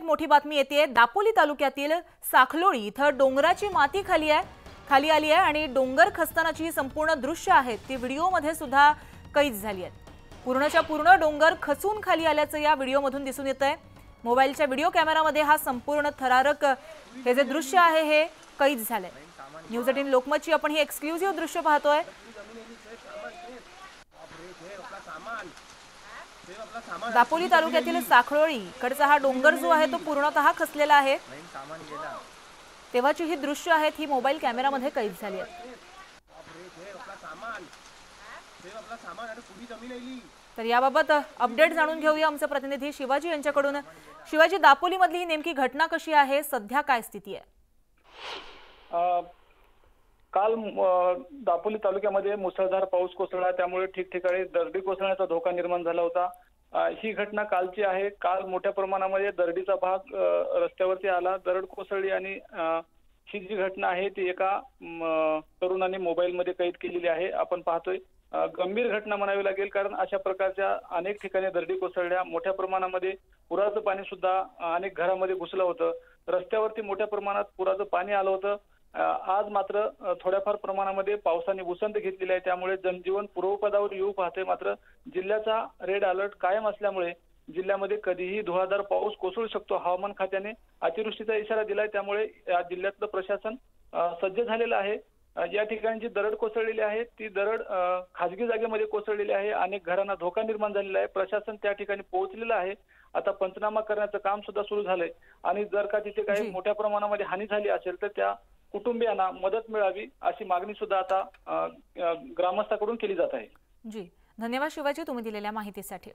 मोठी बातमी येते। दापोली तालुक्यातील साखलोळी इथं डोंगराची माती खाली आली आहे आणि डोंगर खचतानाची ही संपूर्ण दृश्य आहेत ती व्हिडिओमध्ये सुद्धा कैद झाली आहेत। पूर्णच्या पूर्ण डोंगर खचून खाली आल्याचं या व्हिडिओमधून दिसून येतंय। मोबाईलच्या व्हिडिओ कॅमेरामध्ये हा संपूर्ण थरारक हे जे दृश्य आहे हे कैद झालंय। न्यूज 18 लोकमतची आपण ही एक्सक्लुझिव्ह दृश्य पाहतोय। दापोली तालुक्यातील साखलोळी कडचा हा डोंगर जो आहे तो पूर्णतः खचलेला आहे। तेव्हाची ही दृश्य आहेत ही मोबाईल कॅमेरामध्ये कैद झाली आहेत। तर याबाबत अपडेट जाणून घेऊया आमचे प्रतिनिधी शिवाजी यांच्याकडून। शिवाजी, दापोली मधली ही नेमकी घटना कशी आहे, सध्या काय स्थिती आहे? काल दापोली तालुक्यामध्ये मुसळधार पाऊस कोसळला, त्यामुळे ठिकठिकाणी दरडी कोसळण्याचा धोका निर्माण झाला होता। ही घटना कालची आहे। काल मोठ्या प्रमाणामध्ये दरडीचा भाग रस्त्यावरती आला, दरड कोसळली आणि ही जी घटना आहे ती एका तरुणाने मोबाईलमध्ये कैद केलेली आहे। आपण पाहतोय गंभीर घटना म्हणावी लागेल, कारण अशा प्रकारच्या अनेक ठिकाणी दरडी कोसळल्या, मोठ्या प्रमाणामध्ये पुराचं पाणी सुद्धा अनेक घरामध्ये घुसलं होतं, रस्त्यावरती मोठ्या प्रमाणात पुराचं पाणी आलं होतं। आज मात्र थोड्याफार प्रमाणामध्ये पावसाने उसंत घेतलेली आहे, त्यामुळे जनजीवन पूर्वपदावर येऊ पाहते। मात्र जिल्ह्याचा रेड अलर्ट कायम असल्यामुळे जिल्ह्यामध्ये कधीही धुवाधार पाऊस कोसळू शकतो। हवामान खात्याने अतिवृष्टीचा इशारा दिलाय, त्यामुळे या जिल्ह्यातलं प्रशासन सज्ज झालेलं आहे। या ठिकाणी जी दरड कोसळलेली आहे ती दरड खासगी जागेमध्ये कोसळलेली आहे, अनेक घरांना धोका निर्माण झालेला आहे। प्रशासन त्या ठिकाणी पोहोचलेलं आहे, आता पंचनामा करण्याचं काम सुद्धा सुरू झालंय आणि जर का तिथे काही मोठ्या प्रमाणामध्ये हानी झाली असेल तर त्या कुटुंबियांना मदत मिळावी अशी मागणी सुद्धा आता ग्रामस्थांकडून केली जात आहे। जी, धन्यवाद शिवाजी तुम्ही दिलेल्या माहितीसाठी।